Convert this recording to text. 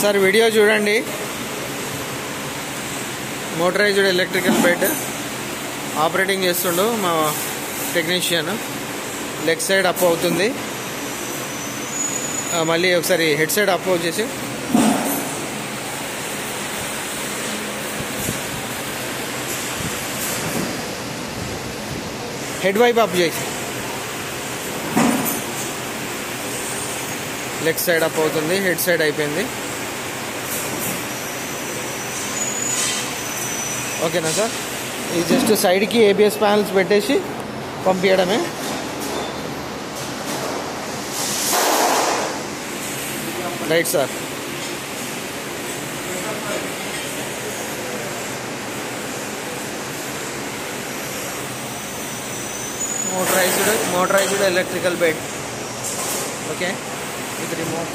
Sir video చూడండి. Motorised electrical bed operating చేస్తుండు మా టెక్నీషియన్. లెగ్ సైడ్ అప్ అవుతుంది. మళ్ళీ ఒకసారి హెడ్ సైడ్ అప్ వచ్చేసి హెడ్ వైపు అప్ చేసి లెగ్ సైడ్ అప్ అవుతుంది. హెడ్ సైడ్ అయిపోయింది. ఓకేనా సార్? ఇది జస్ట్ సైడ్కి ఏబిఎస్ ప్యానల్స్ పెట్టేసి పంపించడమే. Right sir. motorized electrical bed. Okay, with remote.